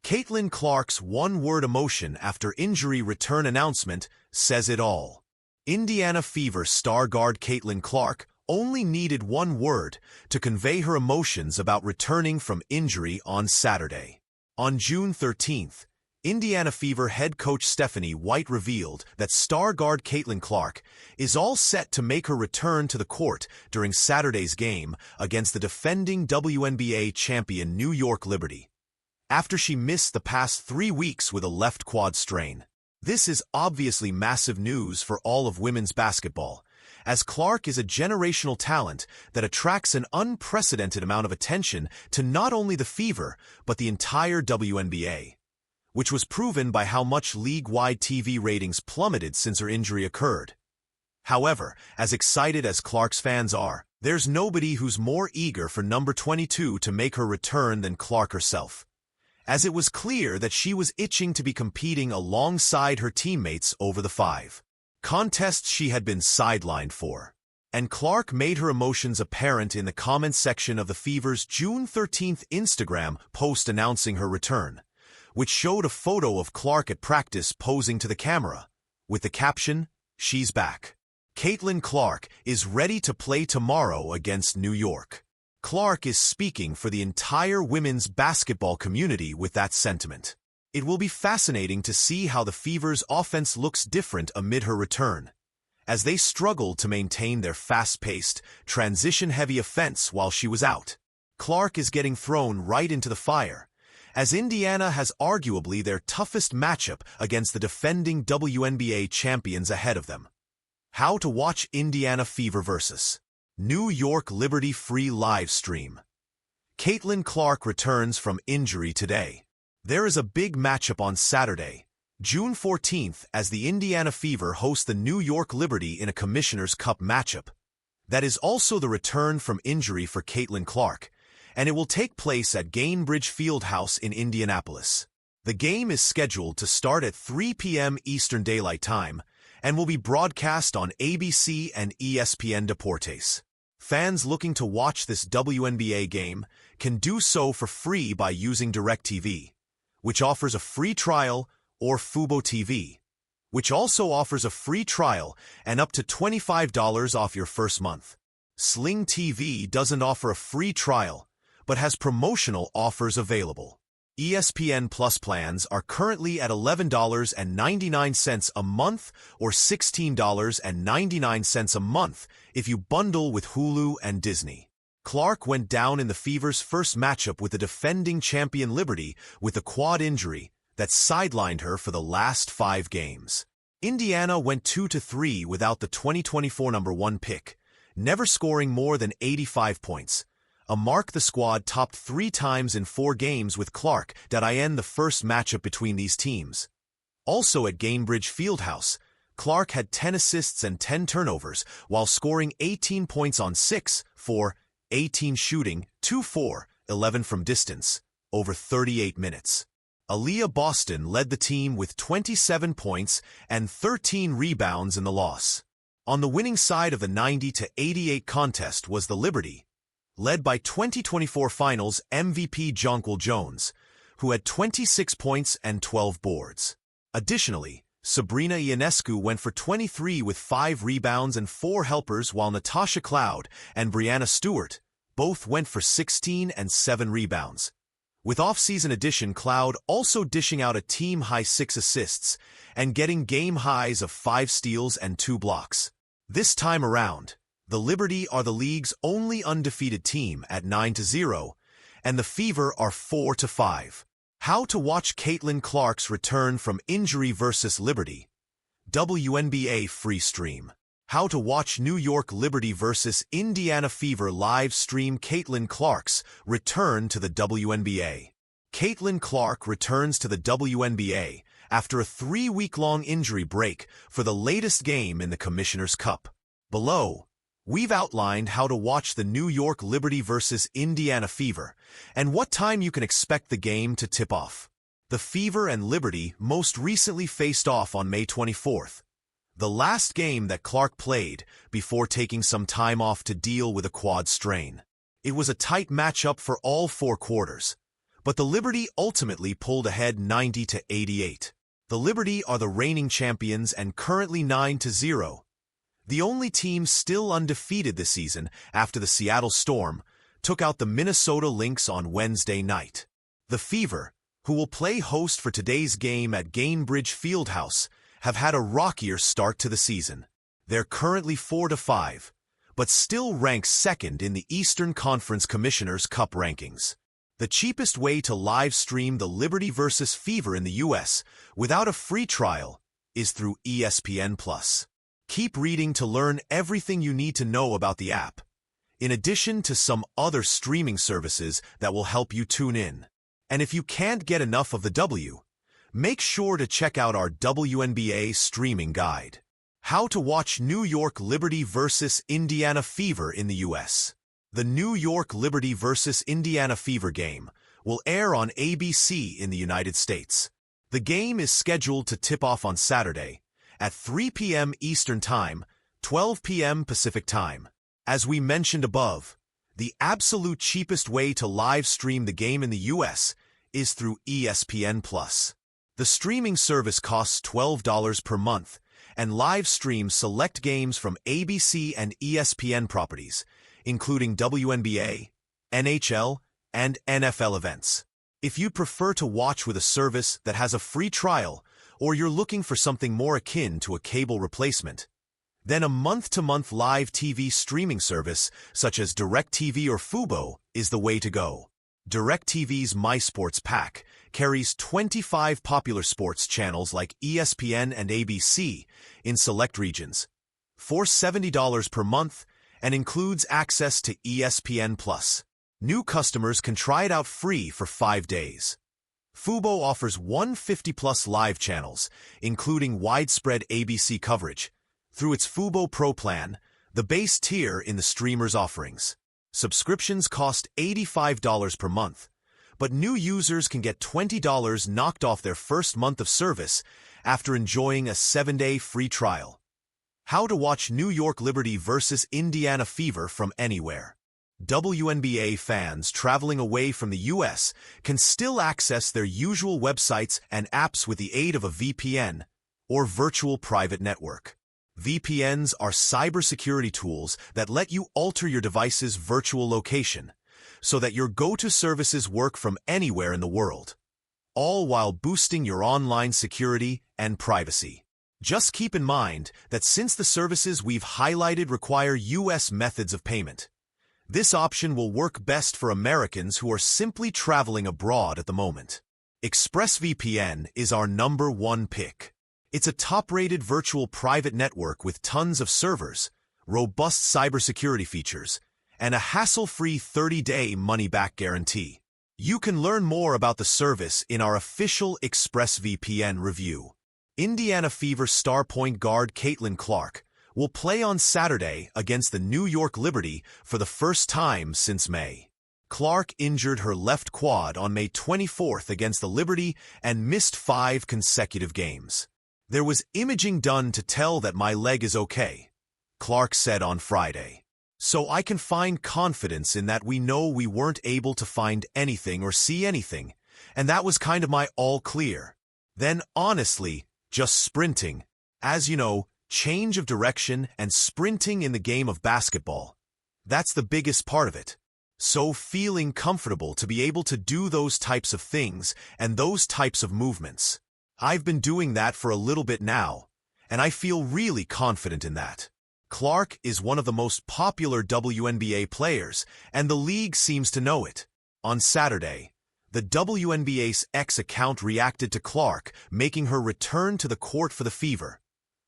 Caitlin Clark's one-word emotion after injury return announcement says it all. Indiana Fever star guard Caitlin Clark only needed one word to convey her emotions about returning from injury on Saturday. On June 13th, Indiana Fever head coach Stephanie White revealed that star guard Caitlin Clark is all set to make her return to the court during Saturday's game against the defending WNBA champion New York Liberty, after she missed the past 3 weeks with a left quad strain. This is obviously massive news for all of women's basketball, as Clark is a generational talent that attracts an unprecedented amount of attention to not only the Fever, but the entire WNBA, which was proven by how much league-wide TV ratings plummeted since her injury occurred. However, as excited as Clark's fans are, there's nobody who's more eager for number 22 to make her return than Clark herself, as it was clear that she was itching to be competing alongside her teammates over the 5 contests she had been sidelined for. And Clark made her emotions apparent in the comments section of the Fever's June 13th Instagram post announcing her return, which showed a photo of Clark at practice posing to the camera, with the caption, "She's back. Caitlin Clark is ready to play tomorrow against New York." Clark is speaking for the entire women's basketball community with that sentiment. It will be fascinating to see how the Fever's offense looks different amid her return, as they struggled to maintain their fast-paced, transition-heavy offense while she was out. Clark is getting thrown right into the fire, as Indiana has arguably their toughest matchup against the defending WNBA champions ahead of them. How to watch Indiana Fever versus New York Liberty free live stream. Caitlin Clark returns from injury today. There is a big matchup on Saturday, June 14th, as the Indiana Fever host the New York Liberty in a Commissioner's Cup matchup. That is also the return from injury for Caitlin Clark, and it will take place at Gainbridge Fieldhouse in Indianapolis. The game is scheduled to start at 3 p.m. Eastern Daylight Time and will be broadcast on ABC and ESPN Deportes. Fans looking to watch this WNBA game can do so for free by using DirecTV, which offers a free trial, or Fubo TV, which also offers a free trial and up to $25 off your first month. Sling TV doesn't offer a free trial, but has promotional offers available. ESPN Plus plans are currently at $11.99 a month or $16.99 a month if you bundle with Hulu and Disney. Clark went down in the Fever's first matchup with the defending champion Liberty with a quad injury that sidelined her for the last 5 games. Indiana went 2-3 without the 2024 number 1 pick, never scoring more than 85 points. A mark the squad topped 3 times in 4 games with Clark in the first matchup between these teams. Also at Gainbridge Fieldhouse, Clark had 10 assists and 10 turnovers while scoring 18 points on 6 for 18 shooting, 2 for 11 from distance, over 38 minutes. Aaliyah Boston led the team with 27 points and 13 rebounds in the loss. On the winning side of the 90-88 contest was the Liberty, led by 2024 Finals MVP Jonquel Jones, who had 26 points and 12 boards. Additionally, Sabrina Ionescu went for 23 with 5 rebounds and 4 helpers, while Natasha Cloud and Brianna Stewart both went for 16 and 7 rebounds, with off-season addition Cloud also dishing out a team-high 6 assists and getting game highs of 5 steals and 2 blocks. This time around, the Liberty are the league's only undefeated team at 9-0, and the Fever are 4-5. How to watch Caitlin Clark's return from injury versus Liberty. WNBA free stream. How to watch New York Liberty versus Indiana Fever live stream. Caitlin Clark's return to the WNBA. Caitlin Clark returns to the WNBA after a 3-week-long injury break for the latest game in the Commissioner's Cup. Below, we've outlined how to watch the New York Liberty versus Indiana Fever and what time you can expect the game to tip off. The Fever and Liberty most recently faced off on May 24th, the last game that Clark played before taking some time off to deal with a quad strain. It was a tight matchup for all 4 quarters, but the Liberty ultimately pulled ahead 90-88. The Liberty are the reigning champions and currently 9-0. The only team still undefeated this season after the Seattle Storm took out the Minnesota Lynx on Wednesday night. The Fever, who will play host for today's game at Gainbridge Fieldhouse, have had a rockier start to the season. They're currently 4-5, but still ranked second in the Eastern Conference Commissioner's Cup rankings. The cheapest way to live stream the Liberty vs. Fever in the U.S. without a free trial is through ESPN+. Keep reading to learn everything you need to know about the app, in addition to some other streaming services that will help you tune in. And if you can't get enough of the W, make sure to check out our WNBA streaming guide. How to watch New York Liberty vs. Indiana Fever in the U.S. The New York Liberty vs. Indiana Fever game will air on ABC in the United States. The game is scheduled to tip off on Saturday at 3 p.m. Eastern Time, 12 p.m. Pacific Time. As we mentioned above, the absolute cheapest way to live stream the game in the U.S. is through ESPN+. The streaming service costs $12 per month and live streams select games from ABC and ESPN properties, including WNBA, NHL, and NFL events. If you'd prefer to watch with a service that has a free trial, or you're looking for something more akin to a cable replacement, then a month-to-month live TV streaming service such as DirecTV or Fubo is the way to go. DirecTV's MySports Pack carries 25 popular sports channels like ESPN and ABC in select regions for $70 per month and includes access to ESPN+. New customers can try it out free for 5 days. Fubo offers 150+ live channels, including widespread ABC coverage, through its Fubo Pro plan, the base tier in the streamer's offerings. Subscriptions cost $85 per month, but new users can get $20 knocked off their first month of service after enjoying a 7-day free trial. How to watch New York Liberty vs. Indiana Fever from anywhere. WNBA fans traveling away from the U.S. can still access their usual websites and apps with the aid of a VPN, or virtual private network. VPNs are cybersecurity tools that let you alter your device's virtual location, so that your go-to services work from anywhere in the world, all while boosting your online security and privacy. Just keep in mind that since the services we've highlighted require U.S. methods of payment, this option will work best for Americans who are simply traveling abroad at the moment. ExpressVPN is our #1 pick. It's a top-rated virtual private network with tons of servers, robust cybersecurity features, and a hassle-free 30-day money-back guarantee. You can learn more about the service in our official ExpressVPN review. Indiana Fever star point guard Caitlin Clark will play on Saturday against the New York Liberty for the first time since May. Clark injured her left quad on May 24th against the Liberty and missed 5 consecutive games. "There was imaging done to tell that my leg is okay," Clark said on Friday. "So I can find confidence in that we know we weren't able to find anything or see anything, and that was kind of my all clear. Then, honestly, just sprinting. As you know, change of direction and sprinting in the game of basketball. That's the biggest part of it. So feeling comfortable to be able to do those types of things and those types of movements. I've been doing that for a little bit now, and I feel really confident in that." Clark is one of the most popular WNBA players, and the league seems to know it. On Saturday, the WNBA's X account reacted to Clark making her return to the court for the Fever,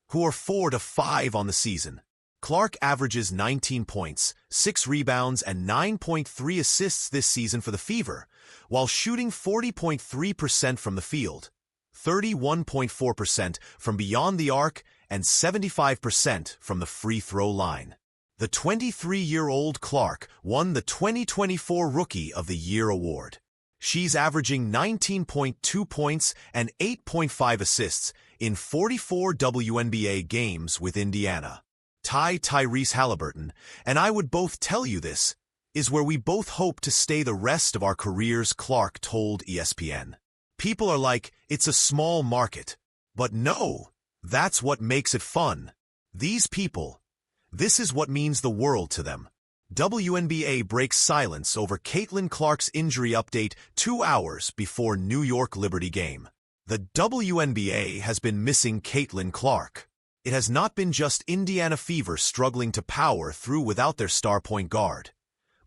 who are 4-5 on the season. Clark averages 19 points, 6 rebounds, and 9.3 assists this season for the Fever, while shooting 40.3% from the field, 31.4% from beyond the arc, and 75% from the free throw line. The 23-year-old Clark won the 2024 Rookie of the Year award. She's averaging 19.2 points and 8.5 assists in 44 WNBA games with Indiana. Tyrese Halliburton and I would both tell you this. is where we both hope to stay the rest of our careers, Clark told ESPN. People are like, it's a small market. But no, that's what makes it fun. These people, this is what means the world to them. WNBA breaks silence over Caitlin Clark's injury update 2 hours before New York Liberty game. The WNBA has been missing Caitlin Clark. It has not been just Indiana Fever struggling to power through without their star point guard.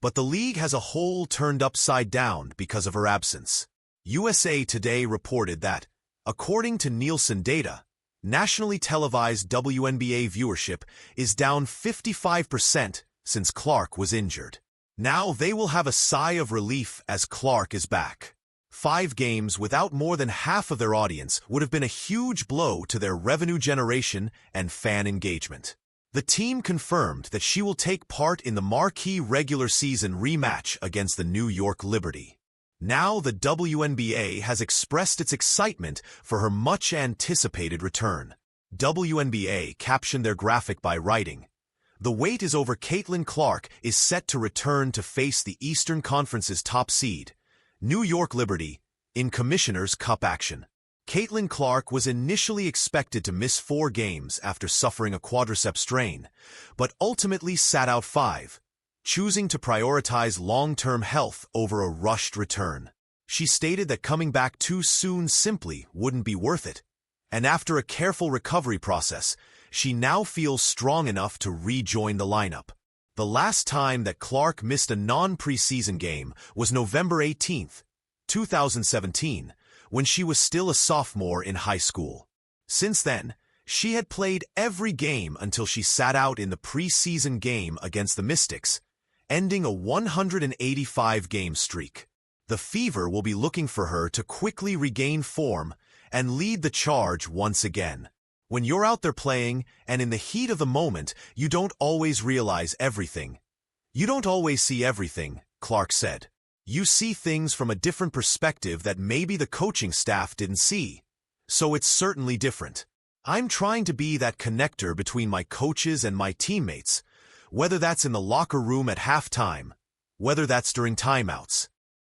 But the league as a whole turned upside down because of her absence. USA Today reported that, according to Nielsen data, nationally televised WNBA viewership is down 55% since Clark was injured. Now they will have a sigh of relief as Clark is back. 5 games without more than half of their audience would have been a huge blow to their revenue generation and fan engagement. The team confirmed that she will take part in the marquee regular season rematch against the New York Liberty. Now the WNBA has expressed its excitement for her much-anticipated return. WNBA captioned their graphic by writing, "The wait is over. Caitlin Clark is set to return to face the Eastern Conference's top seed, New York Liberty, in Commissioner's Cup action." Caitlin Clark was initially expected to miss 4 games after suffering a quadriceps strain, but ultimately sat out 5, choosing to prioritize long-term health over a rushed return. She stated that coming back too soon simply wouldn't be worth it, and after a careful recovery process, she now feels strong enough to rejoin the lineup. The last time that Clark missed a non-preseason game was November 18, 2017, when she was still a sophomore in high school. Since then, she had played every game until she sat out in the preseason game against the Mystics, ending a 185-game streak. The Fever will be looking for her to quickly regain form and lead the charge once again. When you're out there playing, and in the heat of the moment, you don't always realize everything. You don't always see everything, Clark said. You see things from a different perspective that maybe the coaching staff didn't see. So it's certainly different. I'm trying to be that connector between my coaches and my teammates, whether that's in the locker room at halftime, whether that's during timeouts.